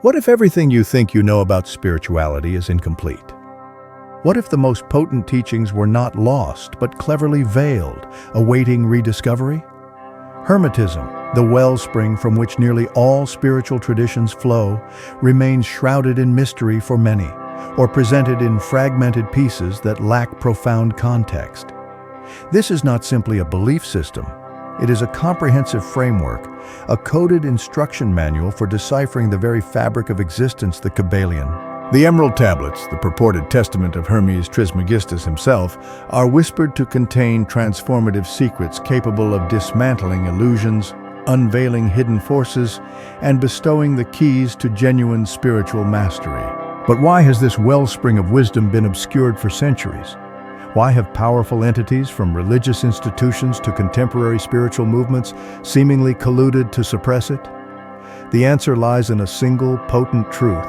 What if everything you think you know about spirituality is incomplete? What if the most potent teachings were not lost, but cleverly veiled, awaiting rediscovery? Hermetism, the wellspring from which nearly all spiritual traditions flow, remains shrouded in mystery for many, or presented in fragmented pieces that lack profound context. This is not simply a belief system. It is a comprehensive framework, a coded instruction manual for deciphering the very fabric of existence, the Kybalion. The Emerald Tablets, the purported testament of Hermes Trismegistus himself, are whispered to contain transformative secrets capable of dismantling illusions, unveiling hidden forces, and bestowing the keys to genuine spiritual mastery. But why has this wellspring of wisdom been obscured for centuries? Why have powerful entities, from religious institutions to contemporary spiritual movements, seemingly colluded to suppress it? The answer lies in a single, potent truth.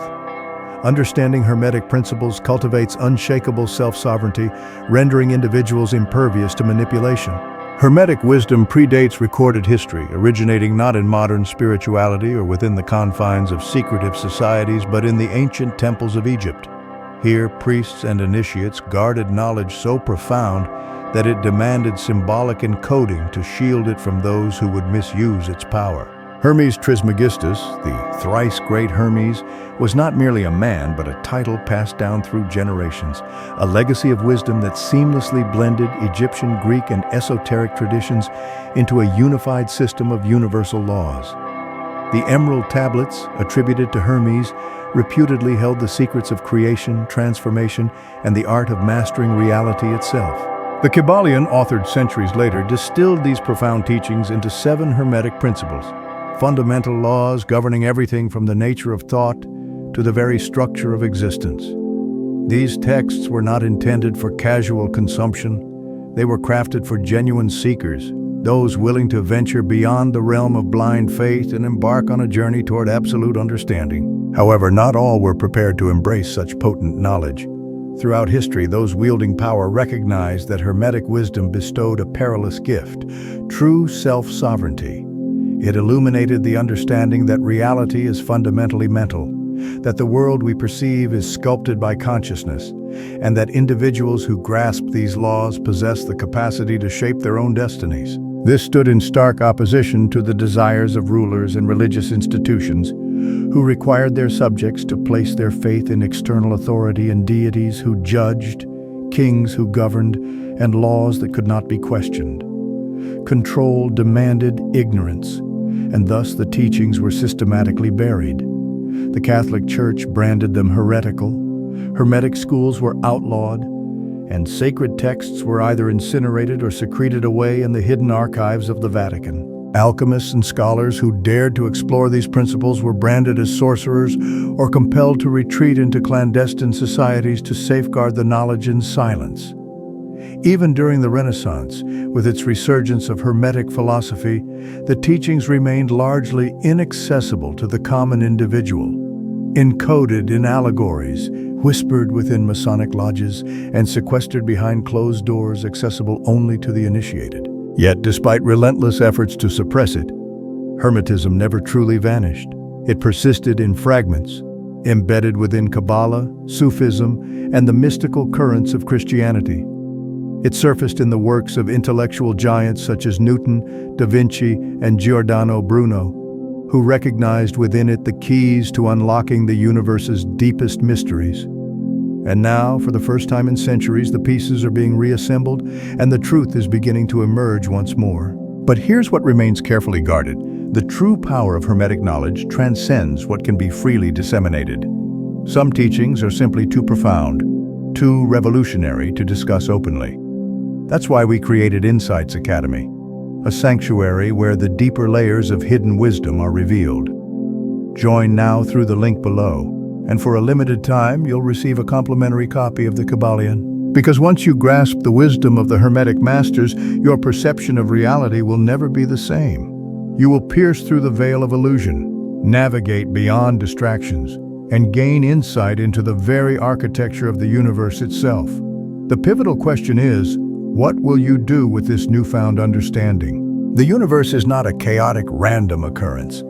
Understanding Hermetic principles cultivates unshakable self-sovereignty, rendering individuals impervious to manipulation. Hermetic wisdom predates recorded history, originating not in modern spirituality or within the confines of secretive societies, but in the ancient temples of Egypt. Here, priests and initiates guarded knowledge so profound that it demanded symbolic encoding to shield it from those who would misuse its power. Hermes Trismegistus, the thrice great Hermes, was not merely a man, but a title passed down through generations, a legacy of wisdom that seamlessly blended Egyptian, Greek, and esoteric traditions into a unified system of universal laws. The Emerald Tablets, attributed to Hermes, reputedly held the secrets of creation, transformation, and the art of mastering reality itself. The Kybalion, authored centuries later, distilled these profound teachings into 7 Hermetic principles, fundamental laws governing everything from the nature of thought to the very structure of existence. These texts were not intended for casual consumption. They were crafted for genuine seekers, those willing to venture beyond the realm of blind faith and embark on a journey toward absolute understanding. However, not all were prepared to embrace such potent knowledge. Throughout history, those wielding power recognized that Hermetic wisdom bestowed a perilous gift, true self-sovereignty. It illuminated the understanding that reality is fundamentally mental, that the world we perceive is sculpted by consciousness, and that individuals who grasp these laws possess the capacity to shape their own destinies. This stood in stark opposition to the desires of rulers and religious institutions who required their subjects to place their faith in external authority and deities who judged, kings who governed, and laws that could not be questioned. Control demanded ignorance, and thus the teachings were systematically buried. The Catholic Church branded them heretical, Hermetic schools were outlawed, and sacred texts were either incinerated or secreted away in the hidden archives of the Vatican. Alchemists and scholars who dared to explore these principles were branded as sorcerers or compelled to retreat into clandestine societies to safeguard the knowledge in silence. Even during the Renaissance, with its resurgence of Hermetic philosophy, the teachings remained largely inaccessible to the common individual. Encoded in allegories, whispered within Masonic lodges, and sequestered behind closed doors accessible only to the initiated. Yet, despite relentless efforts to suppress it, Hermetism never truly vanished. It persisted in fragments, embedded within Kabbalah, Sufism, and the mystical currents of Christianity. It surfaced in the works of intellectual giants such as Newton, Da Vinci, and Giordano Bruno, who recognized within it the keys to unlocking the universe's deepest mysteries. And now, for the first time in centuries, the pieces are being reassembled, and the truth is beginning to emerge once more. But here's what remains carefully guarded. The true power of Hermetic knowledge transcends what can be freely disseminated. Some teachings are simply too profound, too revolutionary to discuss openly. That's why we created Insights Academy, a sanctuary where the deeper layers of hidden wisdom are revealed. Join now through the link below, and for a limited time, you'll receive a complimentary copy of the Kybalion. Because once you grasp the wisdom of the Hermetic masters, your perception of reality will never be the same. You will pierce through the veil of illusion, navigate beyond distractions, and gain insight into the very architecture of the universe itself. The pivotal question is, what will you do with this newfound understanding? The universe is not a chaotic, random occurrence.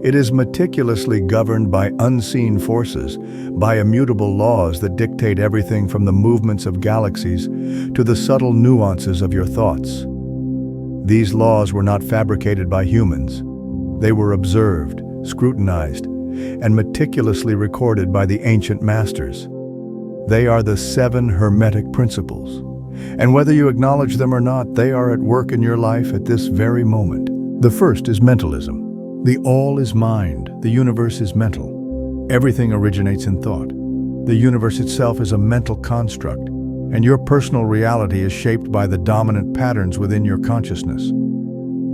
It is meticulously governed by unseen forces, by immutable laws that dictate everything from the movements of galaxies to the subtle nuances of your thoughts. These laws were not fabricated by humans. They were observed, scrutinized, and meticulously recorded by the ancient masters. They are the 7 Hermetic Principles. And whether you acknowledge them or not, they are at work in your life at this very moment. The first is mentalism. The all is mind, the universe is mental. Everything originates in thought. The universe itself is a mental construct, and your personal reality is shaped by the dominant patterns within your consciousness.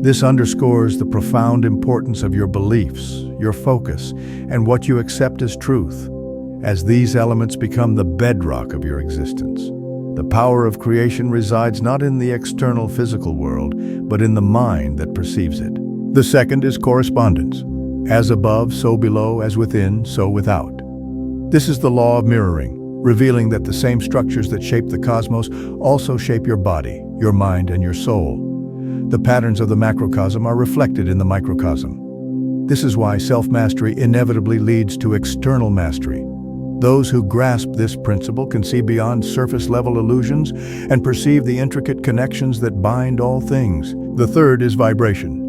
This underscores the profound importance of your beliefs, your focus, and what you accept as truth, as these elements become the bedrock of your existence. The power of creation resides not in the external physical world, but in the mind that perceives it. The second is correspondence. As above, so below, as within, so without. This is the law of mirroring, revealing that the same structures that shape the cosmos also shape your body, your mind, and your soul. The patterns of the macrocosm are reflected in the microcosm. This is why self-mastery inevitably leads to external mastery. Those who grasp this principle can see beyond surface-level illusions and perceive the intricate connections that bind all things. The third is vibration.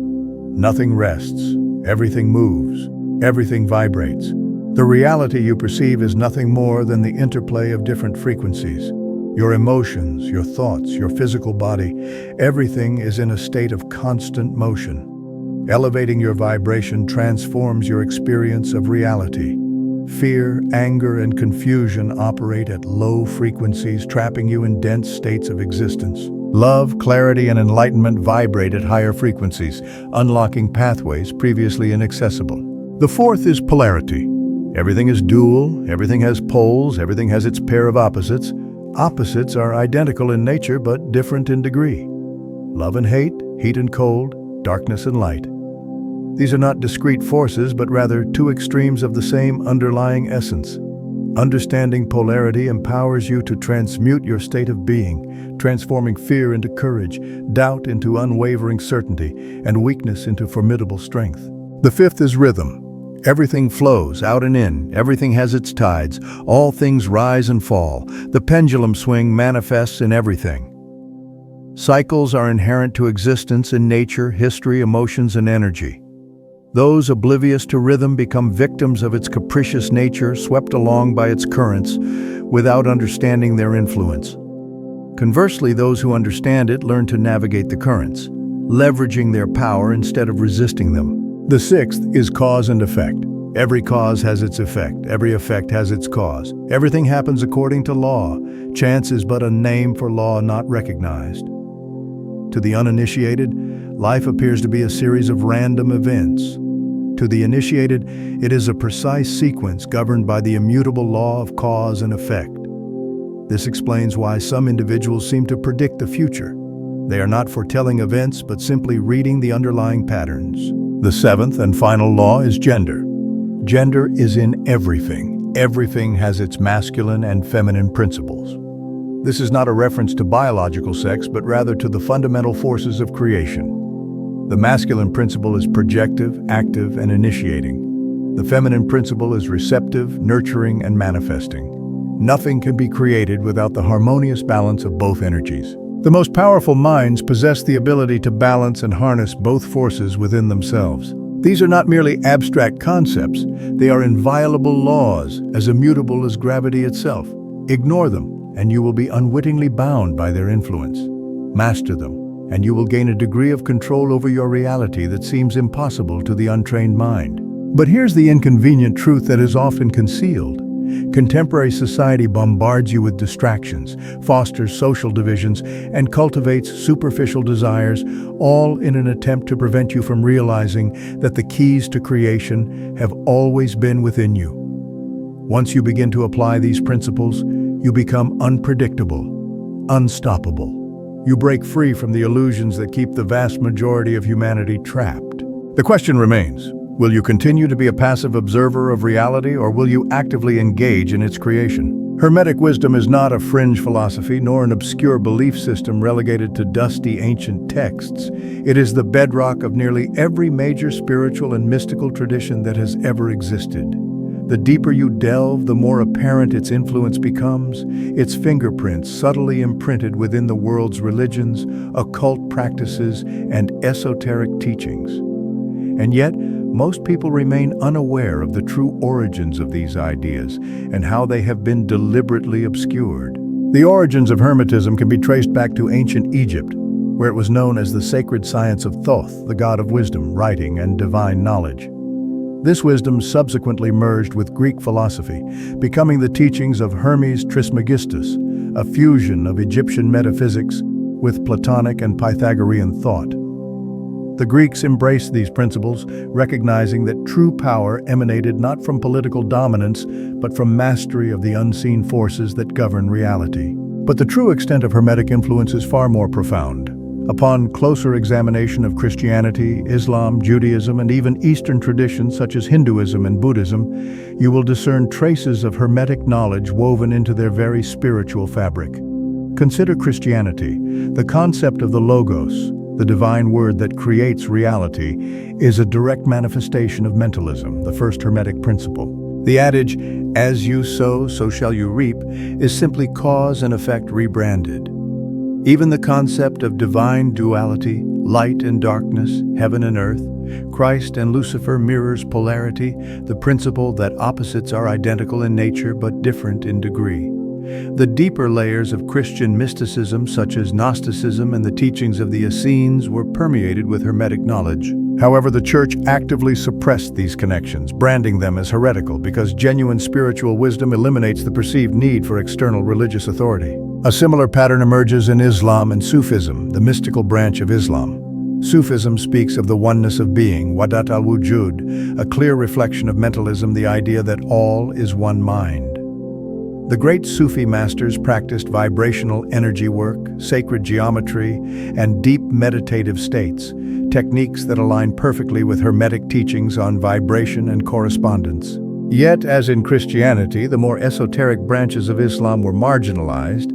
Nothing rests, everything moves, everything vibrates. The reality you perceive is nothing more than the interplay of different frequencies. Your emotions, your thoughts, your physical body, everything is in a state of constant motion. Elevating your vibration transforms your experience of reality. Fear, anger, and confusion operate at low frequencies, trapping you in dense states of existence. Love, clarity, and enlightenment vibrate at higher frequencies, unlocking pathways previously inaccessible. The fourth is polarity. Everything is dual, everything has poles, everything has its pair of opposites. Opposites are identical in nature but different in degree. Love and hate, heat and cold, darkness and light. These are not discrete forces, but rather two extremes of the same underlying essence. Understanding polarity empowers you to transmute your state of being, transforming fear into courage, doubt into unwavering certainty, and weakness into formidable strength. The fifth is rhythm. Everything flows out and in, everything has its tides, all things rise and fall. The pendulum swing manifests in everything. Cycles are inherent to existence in nature, history, emotions, and energy. Those oblivious to rhythm become victims of its capricious nature, swept along by its currents, without understanding their influence. Conversely, those who understand it learn to navigate the currents, leveraging their power instead of resisting them. The sixth is cause and effect. Every cause has its effect. Every effect has its cause. Everything happens according to law. Chance is but a name for law not recognized. To the uninitiated, life appears to be a series of random events. To the initiated, it is a precise sequence governed by the immutable law of cause and effect. This explains why some individuals seem to predict the future. They are not foretelling events, but simply reading the underlying patterns. The seventh and final law is gender. Gender is in everything. Everything has its masculine and feminine principles. This is not a reference to biological sex, but rather to the fundamental forces of creation. The masculine principle is projective, active, and initiating. The feminine principle is receptive, nurturing, and manifesting. Nothing can be created without the harmonious balance of both energies. The most powerful minds possess the ability to balance and harness both forces within themselves. These are not merely abstract concepts, they are inviolable laws, as immutable as gravity itself. Ignore them, and you will be unwittingly bound by their influence. Master them, and you will gain a degree of control over your reality that seems impossible to the untrained mind. But here's the inconvenient truth that is often concealed. Contemporary society bombards you with distractions, fosters social divisions, and cultivates superficial desires, all in an attempt to prevent you from realizing that the keys to creation have always been within you. Once you begin to apply these principles, you become unpredictable, unstoppable. You break free from the illusions that keep the vast majority of humanity trapped. The question remains, will you continue to be a passive observer of reality, or will you actively engage in its creation? Hermetic wisdom is not a fringe philosophy nor an obscure belief system relegated to dusty ancient texts. It is the bedrock of nearly every major spiritual and mystical tradition that has ever existed. The deeper you delve, the more apparent its influence becomes, its fingerprints subtly imprinted within the world's religions, occult practices, and esoteric teachings. And yet, most people remain unaware of the true origins of these ideas and how they have been deliberately obscured. The origins of Hermetism can be traced back to ancient Egypt, where it was known as the sacred science of Thoth, the god of wisdom, writing, and divine knowledge. This wisdom subsequently merged with Greek philosophy, becoming the teachings of Hermes Trismegistus, a fusion of Egyptian metaphysics with Platonic and Pythagorean thought. The Greeks embraced these principles, recognizing that true power emanated not from political dominance, but from mastery of the unseen forces that govern reality. But the true extent of Hermetic influence is far more profound. Upon closer examination of Christianity, Islam, Judaism, and even Eastern traditions such as Hinduism and Buddhism, you will discern traces of Hermetic knowledge woven into their very spiritual fabric. Consider Christianity. The concept of the Logos, the divine word that creates reality, is a direct manifestation of mentalism, the first Hermetic principle. The adage, "As you sow, so shall you reap," is simply cause and effect rebranded. Even the concept of divine duality, light and darkness, heaven and earth, Christ and Lucifer mirrors polarity, the principle that opposites are identical in nature but different in degree. The deeper layers of Christian mysticism, such as Gnosticism and the teachings of the Essenes, were permeated with Hermetic knowledge. However, the Church actively suppressed these connections, branding them as heretical because genuine spiritual wisdom eliminates the perceived need for external religious authority. A similar pattern emerges in Islam and Sufism, the mystical branch of Islam. Sufism speaks of the oneness of being, Wadat al-Wujud, a clear reflection of mentalism, the idea that all is one mind. The great Sufi masters practiced vibrational energy work, sacred geometry, and deep meditative states, techniques that align perfectly with Hermetic teachings on vibration and correspondence. Yet, as in Christianity, the more esoteric branches of Islam were marginalized,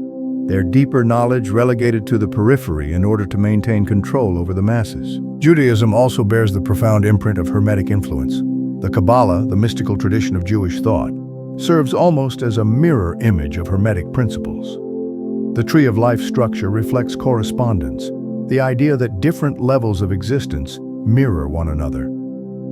their deeper knowledge relegated to the periphery in order to maintain control over the masses. Judaism also bears the profound imprint of Hermetic influence. The Kabbalah, the mystical tradition of Jewish thought, serves almost as a mirror image of Hermetic principles. The tree of life structure reflects correspondence, the idea that different levels of existence mirror one another.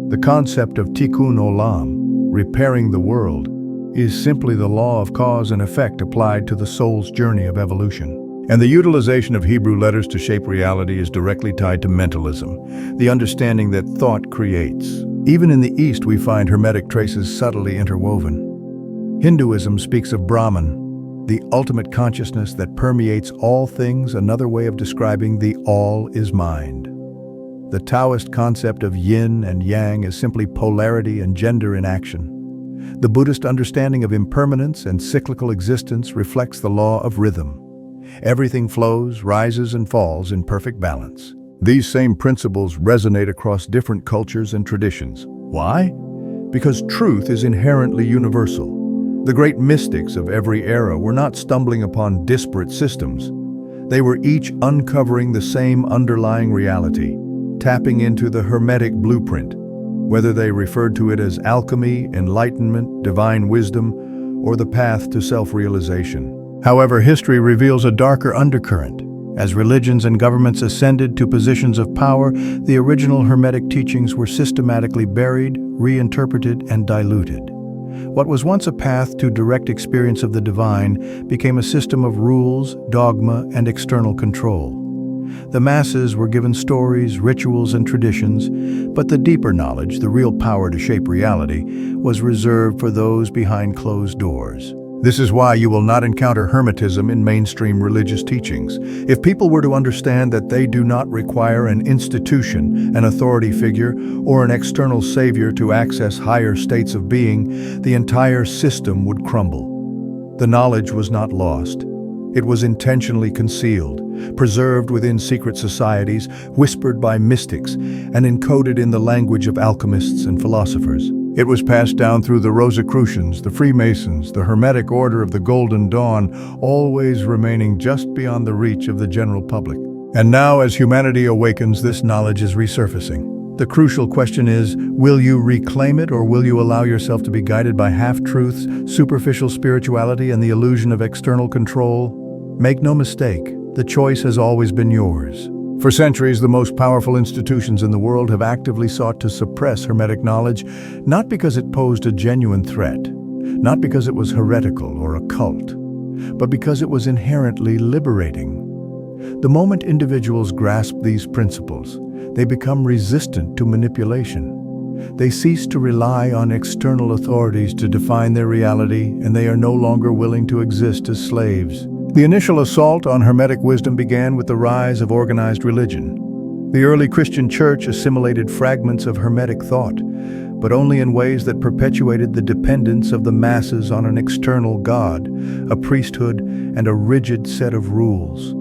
The concept of tikkun olam, repairing the world, is simply the law of cause and effect applied to the soul's journey of evolution. And the utilization of Hebrew letters to shape reality is directly tied to mentalism, the understanding that thought creates. Even in the East, we find Hermetic traces subtly interwoven. Hinduism speaks of Brahman, the ultimate consciousness that permeates all things. Another way of describing the all is mind. The Taoist concept of yin and yang is simply polarity and gender in action. The Buddhist understanding of impermanence and cyclical existence reflects the law of rhythm. Everything flows, rises, and falls in perfect balance. These same principles resonate across different cultures and traditions. Why? Because truth is inherently universal. The great mystics of every era were not stumbling upon disparate systems. They were each uncovering the same underlying reality, tapping into the Hermetic blueprint, whether they referred to it as alchemy, enlightenment, divine wisdom, or the path to self-realization. However, history reveals a darker undercurrent. As religions and governments ascended to positions of power, the original Hermetic teachings were systematically buried, reinterpreted, and diluted. What was once a path to direct experience of the divine became a system of rules, dogma, and external control. The masses were given stories, rituals, and traditions, but the deeper knowledge, the real power to shape reality, was reserved for those behind closed doors. This is why you will not encounter Hermetism in mainstream religious teachings. If people were to understand that they do not require an institution, an authority figure, or an external savior to access higher states of being, the entire system would crumble. The knowledge was not lost. It was intentionally concealed, preserved within secret societies, whispered by mystics, and encoded in the language of alchemists and philosophers. It was passed down through the Rosicrucians, the Freemasons, the Hermetic Order of the Golden Dawn, always remaining just beyond the reach of the general public. And now, as humanity awakens, this knowledge is resurfacing. The crucial question is, will you reclaim it, or will you allow yourself to be guided by half-truths, superficial spirituality, and the illusion of external control? Make no mistake, the choice has always been yours. For centuries, the most powerful institutions in the world have actively sought to suppress Hermetic knowledge, not because it posed a genuine threat, not because it was heretical or occult, but because it was inherently liberating. The moment individuals grasp these principles, they become resistant to manipulation. They cease to rely on external authorities to define their reality, and they are no longer willing to exist as slaves. The initial assault on Hermetic wisdom began with the rise of organized religion. The early Christian church assimilated fragments of Hermetic thought, but only in ways that perpetuated the dependence of the masses on an external god, a priesthood, and a rigid set of rules.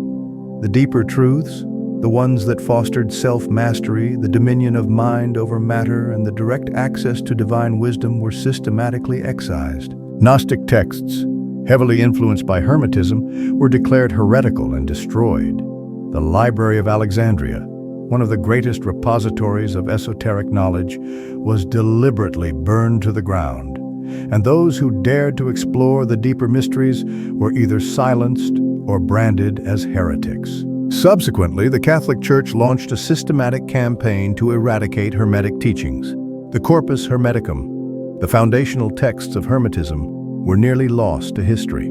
The deeper truths, the ones that fostered self-mastery, the dominion of mind over matter, and the direct access to divine wisdom, were systematically excised. Gnostic texts, heavily influenced by Hermetism, were declared heretical and destroyed. The Library of Alexandria, one of the greatest repositories of esoteric knowledge, was deliberately burned to the ground, and those who dared to explore the deeper mysteries were either silenced or branded as heretics. Subsequently, the Catholic Church launched a systematic campaign to eradicate Hermetic teachings. The Corpus Hermeticum, the foundational texts of Hermetism, were nearly lost to history.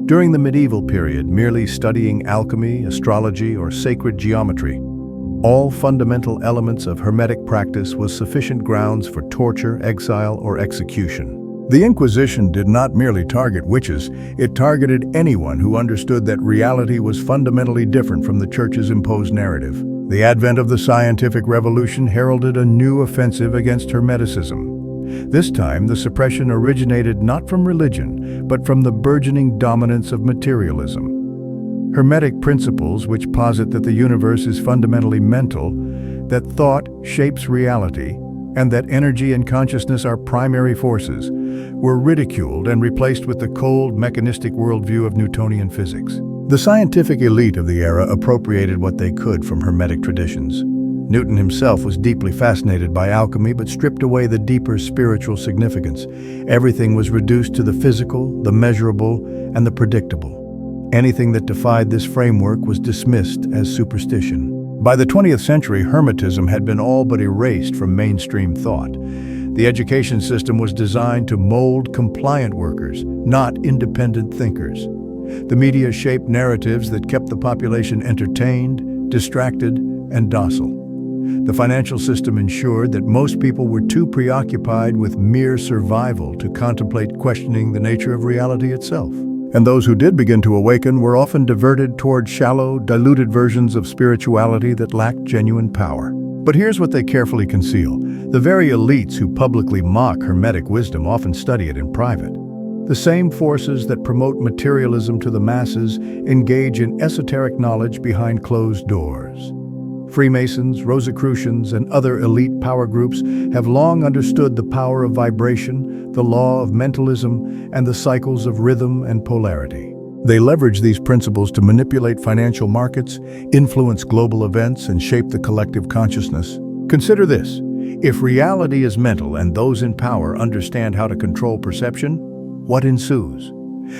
During the medieval period, merely studying alchemy, astrology, or sacred geometry, all fundamental elements of Hermetic practice was sufficient grounds for torture, exile, or execution. The Inquisition did not merely target witches, it targeted anyone who understood that reality was fundamentally different from the Church's imposed narrative. The advent of the scientific revolution heralded a new offensive against Hermeticism. This time, the suppression originated not from religion, but from the burgeoning dominance of materialism. Hermetic principles, which posit that the universe is fundamentally mental, that thought shapes reality, and that energy and consciousness are primary forces, were ridiculed and replaced with the cold, mechanistic worldview of Newtonian physics. The scientific elite of the era appropriated what they could from Hermetic traditions. Newton himself was deeply fascinated by alchemy, but stripped away the deeper spiritual significance. Everything was reduced to the physical, the measurable, and the predictable. Anything that defied this framework was dismissed as superstition. By the 20th century, Hermetism had been all but erased from mainstream thought. The education system was designed to mold compliant workers, not independent thinkers. The media shaped narratives that kept the population entertained, distracted, and docile. The financial system ensured that most people were too preoccupied with mere survival to contemplate questioning the nature of reality itself. And those who did begin to awaken were often diverted toward shallow, diluted versions of spirituality that lacked genuine power. But here's what they carefully conceal. The very elites who publicly mock Hermetic wisdom often study it in private. The same forces that promote materialism to the masses engage in esoteric knowledge behind closed doors. Freemasons, Rosicrucians, and other elite power groups have long understood the power of vibration, the law of mentalism, and the cycles of rhythm and polarity. They leverage these principles to manipulate financial markets, influence global events, and shape the collective consciousness. Consider this: if reality is mental and those in power understand how to control perception, what ensues?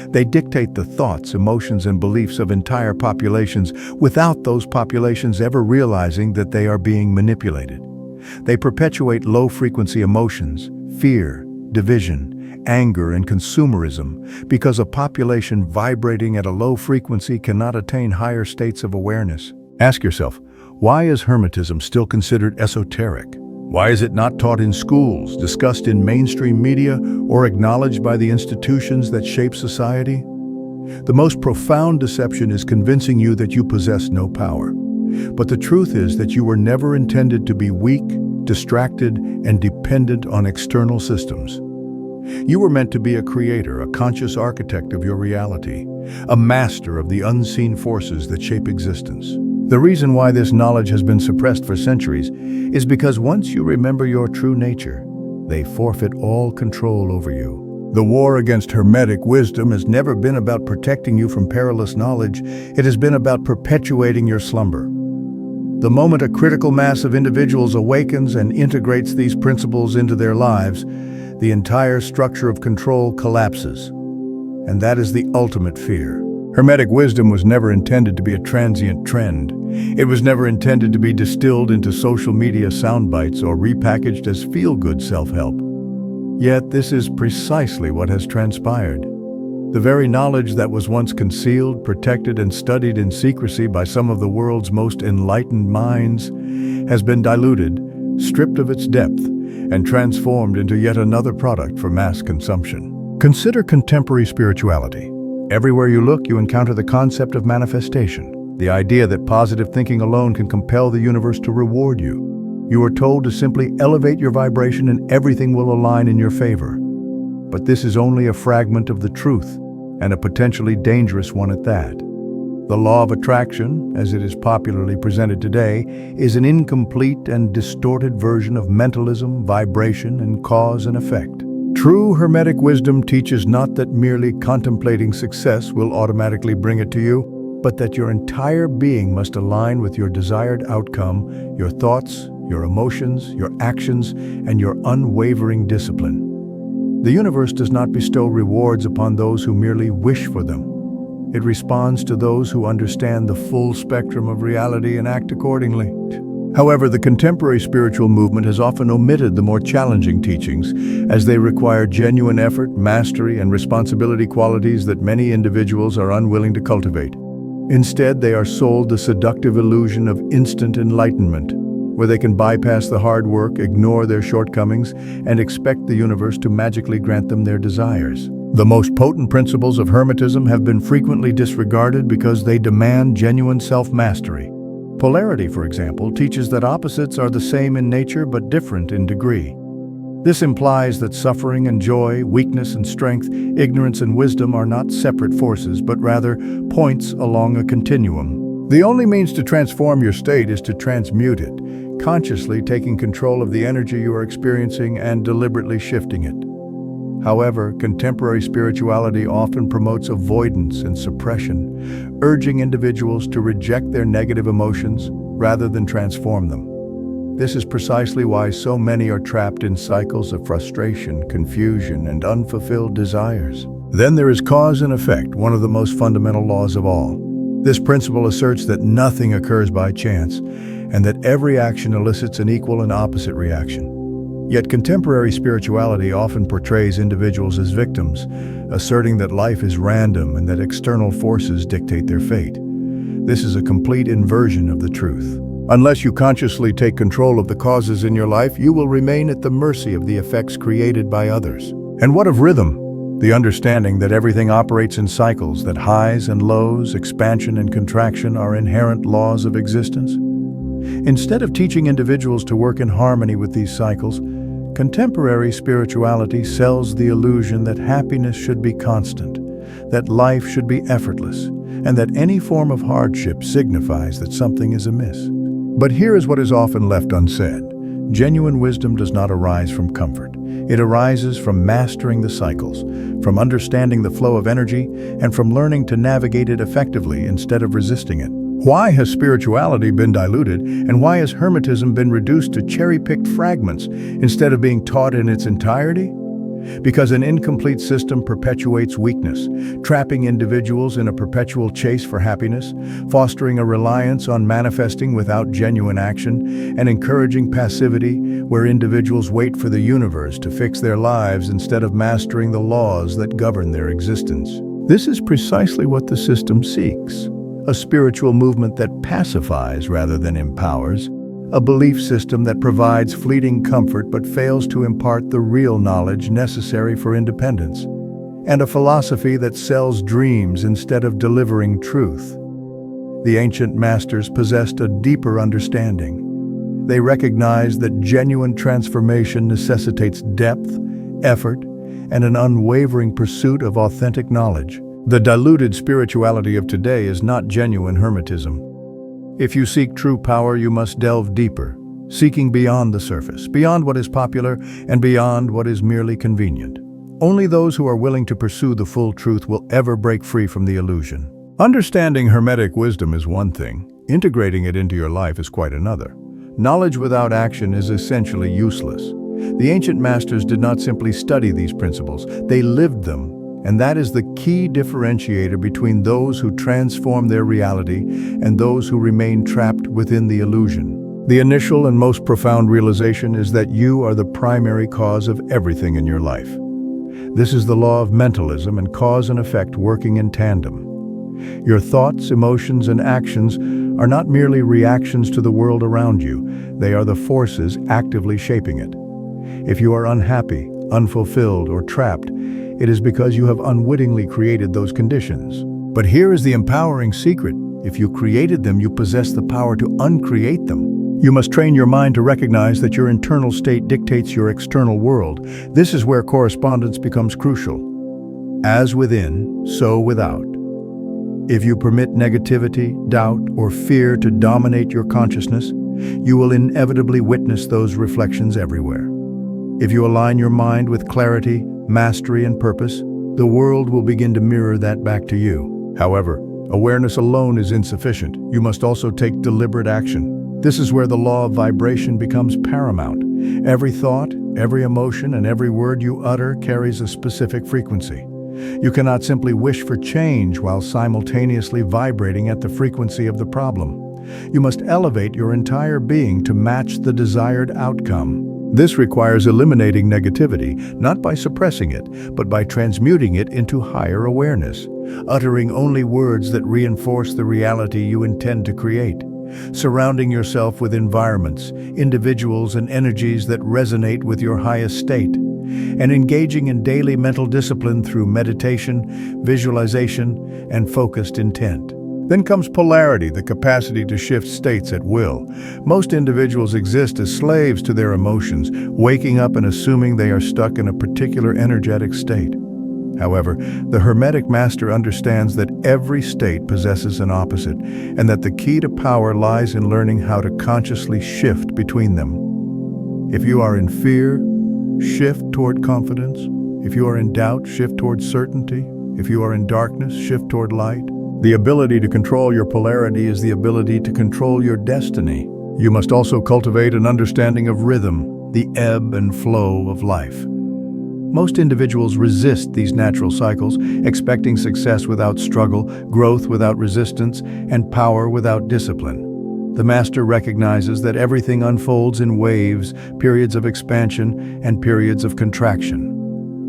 They dictate the thoughts, emotions, and beliefs of entire populations without those populations ever realizing that they are being manipulated. They perpetuate low-frequency emotions, fear, division, anger, and consumerism because a population vibrating at a low frequency cannot attain higher states of awareness. Ask yourself, why is Hermetism still considered esoteric? Why is it not taught in schools, discussed in mainstream media, or acknowledged by the institutions that shape society? The most profound deception is convincing you that you possess no power. But the truth is that you were never intended to be weak, distracted, and dependent on external systems. You were meant to be a creator, a conscious architect of your reality, a master of the unseen forces that shape existence. The reason why this knowledge has been suppressed for centuries is because once you remember your true nature, they forfeit all control over you. The war against Hermetic wisdom has never been about protecting you from perilous knowledge. It has been about perpetuating your slumber. The moment a critical mass of individuals awakens and integrates these principles into their lives, the entire structure of control collapses. And that is the ultimate fear. Hermetic wisdom was never intended to be a transient trend. It was never intended to be distilled into social media soundbites or repackaged as feel-good self-help. Yet this is precisely what has transpired. The very knowledge that was once concealed, protected, and studied in secrecy by some of the world's most enlightened minds has been diluted, stripped of its depth, and transformed into yet another product for mass consumption. Consider contemporary spirituality. Everywhere you look, you encounter the concept of manifestation, the idea that positive thinking alone can compel the universe to reward you. You are told to simply elevate your vibration and everything will align in your favor. But this is only a fragment of the truth, and a potentially dangerous one at that. The law of attraction, as it is popularly presented today, is an incomplete and distorted version of mentalism, vibration, and cause and effect. True Hermetic wisdom teaches not that merely contemplating success will automatically bring it to you, but that your entire being must align with your desired outcome, your thoughts, your emotions, your actions, and your unwavering discipline. The universe does not bestow rewards upon those who merely wish for them. It responds to those who understand the full spectrum of reality and act accordingly. However, the contemporary spiritual movement has often omitted the more challenging teachings, as they require genuine effort, mastery, and responsibility, qualities that many individuals are unwilling to cultivate. Instead, they are sold the seductive illusion of instant enlightenment, where they can bypass the hard work, ignore their shortcomings, and expect the universe to magically grant them their desires. The most potent principles of Hermetism have been frequently disregarded because they demand genuine self-mastery. Polarity, for example, teaches that opposites are the same in nature but different in degree. This implies that suffering and joy, weakness and strength, ignorance and wisdom are not separate forces, but rather points along a continuum. The only means to transform your state is to transmute it, consciously taking control of the energy you are experiencing and deliberately shifting it. However, contemporary spirituality often promotes avoidance and suppression, urging individuals to reject their negative emotions rather than transform them. This is precisely why so many are trapped in cycles of frustration, confusion, and unfulfilled desires. Then there is cause and effect, one of the most fundamental laws of all. This principle asserts that nothing occurs by chance, and that every action elicits an equal and opposite reaction. Yet contemporary spirituality often portrays individuals as victims, asserting that life is random and that external forces dictate their fate. This is a complete inversion of the truth. Unless you consciously take control of the causes in your life, you will remain at the mercy of the effects created by others. And what of rhythm? The understanding that everything operates in cycles, that highs and lows, expansion and contraction are inherent laws of existence. Instead of teaching individuals to work in harmony with these cycles, contemporary spirituality sells the illusion that happiness should be constant, that life should be effortless, and that any form of hardship signifies that something is amiss. But here is what is often left unsaid. Genuine wisdom does not arise from comfort. It arises from mastering the cycles, from understanding the flow of energy, and from learning to navigate it effectively instead of resisting it. Why has spirituality been diluted, and why has Hermetism been reduced to cherry-picked fragments instead of being taught in its entirety? Because an incomplete system perpetuates weakness, trapping individuals in a perpetual chase for happiness, fostering a reliance on manifesting without genuine action, and encouraging passivity where individuals wait for the universe to fix their lives instead of mastering the laws that govern their existence. This is precisely what the system seeks: a spiritual movement that pacifies rather than empowers, a belief system that provides fleeting comfort but fails to impart the real knowledge necessary for independence, and a philosophy that sells dreams instead of delivering truth. The ancient masters possessed a deeper understanding. They recognized that genuine transformation necessitates depth, effort, and an unwavering pursuit of authentic knowledge. The diluted spirituality of today is not genuine Hermetism. If you seek true power, you must delve deeper, seeking beyond the surface, beyond what is popular, and beyond what is merely convenient. Only those who are willing to pursue the full truth will ever break free from the illusion. Understanding Hermetic wisdom is one thing. Integrating it into your life is quite another. Knowledge without action is essentially useless. The ancient masters did not simply study these principles, they lived them, and that is the key differentiator between those who transform their reality and those who remain trapped within the illusion. The initial and most profound realization is that you are the primary cause of everything in your life. This is the law of mentalism and cause and effect working in tandem. Your thoughts, emotions, and actions are not merely reactions to the world around you, they are the forces actively shaping it. If you are unhappy, unfulfilled, or trapped, it is because you have unwittingly created those conditions. But here is the empowering secret. If you created them, you possess the power to uncreate them. You must train your mind to recognize that your internal state dictates your external world. This is where correspondence becomes crucial. As within, so without. If you permit negativity, doubt, or fear to dominate your consciousness, you will inevitably witness those reflections everywhere. If you align your mind with clarity, mastery, and purpose, the world will begin to mirror that back to you. However, awareness alone is insufficient. You must also take deliberate action. This is where the law of vibration becomes paramount. Every thought, every emotion, and every word you utter carries a specific frequency. You cannot simply wish for change while simultaneously vibrating at the frequency of the problem. You must elevate your entire being to match the desired outcome. This requires eliminating negativity, not by suppressing it, but by transmuting it into higher awareness, uttering only words that reinforce the reality you intend to create, surrounding yourself with environments, individuals, and energies that resonate with your highest state, and engaging in daily mental discipline through meditation, visualization, and focused intent. Then comes polarity, the capacity to shift states at will. Most individuals exist as slaves to their emotions, waking up and assuming they are stuck in a particular energetic state. However, the Hermetic master understands that every state possesses an opposite, and that the key to power lies in learning how to consciously shift between them. If you are in fear, shift toward confidence. If you are in doubt, shift toward certainty. If you are in darkness, shift toward light. The ability to control your polarity is the ability to control your destiny. You must also cultivate an understanding of rhythm, the ebb and flow of life. Most individuals resist these natural cycles, expecting success without struggle, growth without resistance, and power without discipline. The master recognizes that everything unfolds in waves, periods of expansion, and periods of contraction.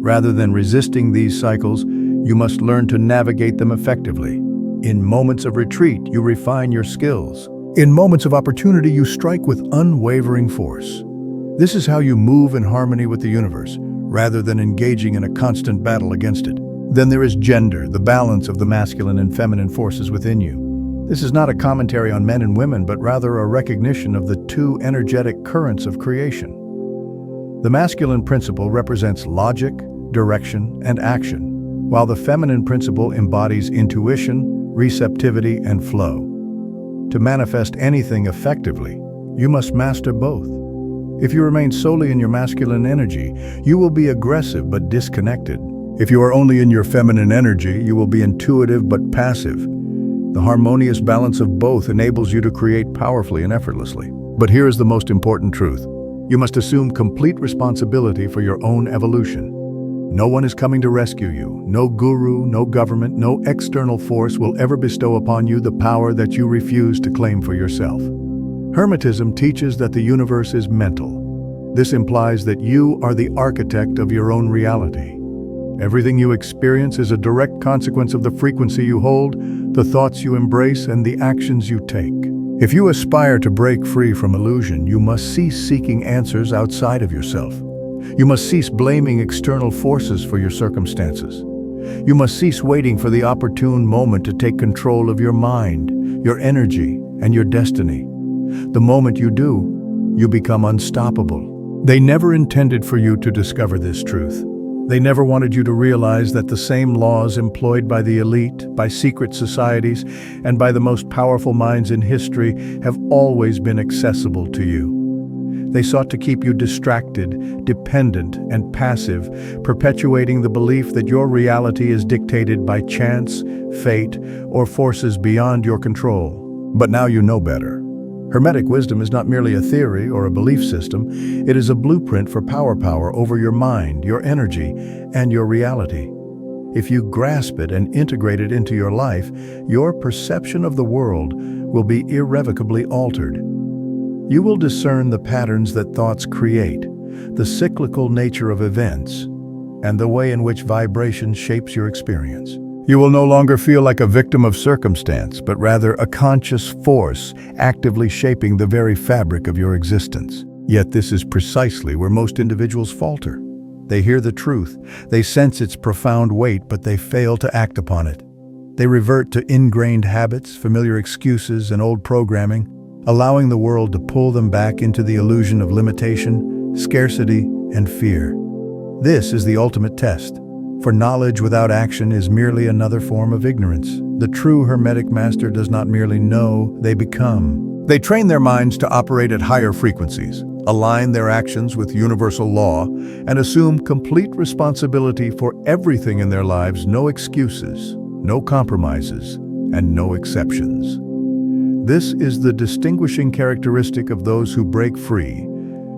Rather than resisting these cycles, you must learn to navigate them effectively. In moments of retreat, you refine your skills. In moments of opportunity, you strike with unwavering force. This is how you move in harmony with the universe, rather than engaging in a constant battle against it. Then there is gender, the balance of the masculine and feminine forces within you. This is not a commentary on men and women, but rather a recognition of the two energetic currents of creation. The masculine principle represents logic, direction, and action, while the feminine principle embodies intuition, receptivity, and flow. To manifest anything effectively, you must master both. If you remain solely in your masculine energy, you will be aggressive but disconnected. If you are only in your feminine energy, you will be intuitive but passive. The harmonious balance of both enables you to create powerfully and effortlessly. But here is the most important truth. You must assume complete responsibility for your own evolution. No one is coming to rescue you. No guru, no government, no external force will ever bestow upon you the power that you refuse to claim for yourself. Hermetism teaches that the universe is mental. This implies that you are the architect of your own reality. Everything you experience is a direct consequence of the frequency you hold, the thoughts you embrace, and the actions you take. If you aspire to break free from illusion, you must cease seeking answers outside of yourself. You must cease blaming external forces for your circumstances. You must cease waiting for the opportune moment to take control of your mind, your energy, and your destiny. The moment you do, you become unstoppable. They never intended for you to discover this truth. They never wanted you to realize that the same laws employed by the elite, by secret societies, and by the most powerful minds in history have always been accessible to you. They sought to keep you distracted, dependent, and passive, perpetuating the belief that your reality is dictated by chance, fate, or forces beyond your control. But now you know better. Hermetic wisdom is not merely a theory or a belief system, it is a blueprint for power over your mind, your energy, and your reality. If you grasp it and integrate it into your life, your perception of the world will be irrevocably altered. You will discern the patterns that thoughts create, the cyclical nature of events, and the way in which vibration shapes your experience. You will no longer feel like a victim of circumstance, but rather a conscious force actively shaping the very fabric of your existence. Yet this is precisely where most individuals falter. They hear the truth, they sense its profound weight, but they fail to act upon it. They revert to ingrained habits, familiar excuses, and old programming, allowing the world to pull them back into the illusion of limitation, scarcity, and fear. This is the ultimate test. For knowledge without action is merely another form of ignorance. The true Hermetic master does not merely know, they become. They train their minds to operate at higher frequencies, align their actions with universal law, and assume complete responsibility for everything in their lives, no excuses, no compromises, and no exceptions. This is the distinguishing characteristic of those who break free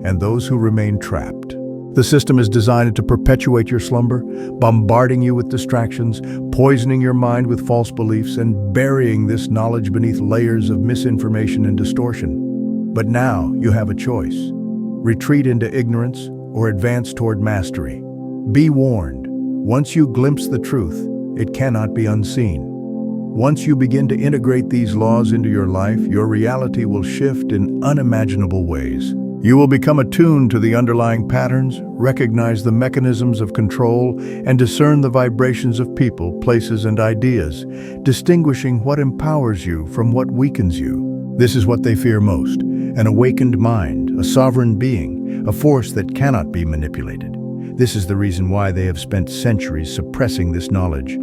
and those who remain trapped. The system is designed to perpetuate your slumber, bombarding you with distractions, poisoning your mind with false beliefs, and burying this knowledge beneath layers of misinformation and distortion. But now you have a choice. Retreat into ignorance or advance toward mastery. Be warned, once you glimpse the truth, it cannot be unseen. Once you begin to integrate these laws into your life, your reality will shift in unimaginable ways. You will become attuned to the underlying patterns, recognize the mechanisms of control, and discern the vibrations of people, places, and ideas, distinguishing what empowers you from what weakens you. This is what they fear most: an awakened mind, a sovereign being, a force that cannot be manipulated. This is the reason why they have spent centuries suppressing this knowledge.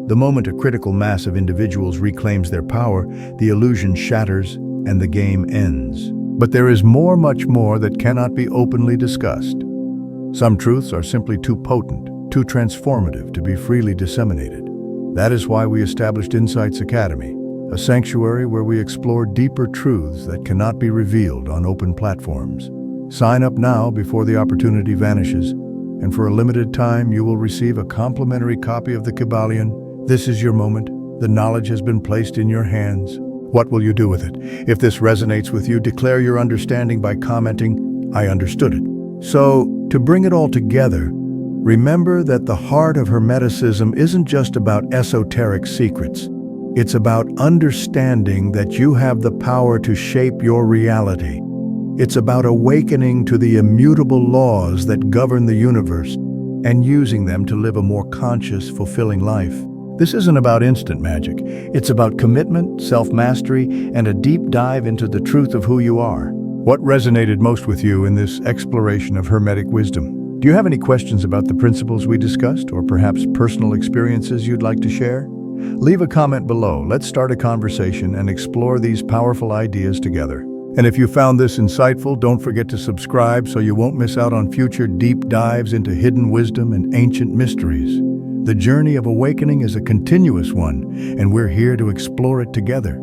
The moment a critical mass of individuals reclaims their power, the illusion shatters and the game ends. But there is much more that cannot be openly discussed. Some truths are simply too potent, too transformative to be freely disseminated. That is why we established Insights Academy, a sanctuary where we explore deeper truths that cannot be revealed on open platforms. Sign up now before the opportunity vanishes, and for a limited time you will receive a complimentary copy of the Kybalion. This is your moment. The knowledge has been placed in your hands. What will you do with it? If this resonates with you, declare your understanding by commenting, "I understood it." So, to bring it all together, remember that the heart of Hermeticism isn't just about esoteric secrets. It's about understanding that you have the power to shape your reality. It's about awakening to the immutable laws that govern the universe and using them to live a more conscious, fulfilling life. This isn't about instant magic. It's about commitment, self-mastery, and a deep dive into the truth of who you are. What resonated most with you in this exploration of Hermetic wisdom? Do you have any questions about the principles we discussed, or perhaps personal experiences you'd like to share? Leave a comment below. Let's start a conversation and explore these powerful ideas together. And if you found this insightful, don't forget to subscribe so you won't miss out on future deep dives into hidden wisdom and ancient mysteries. The journey of awakening is a continuous one, and we're here to explore it together.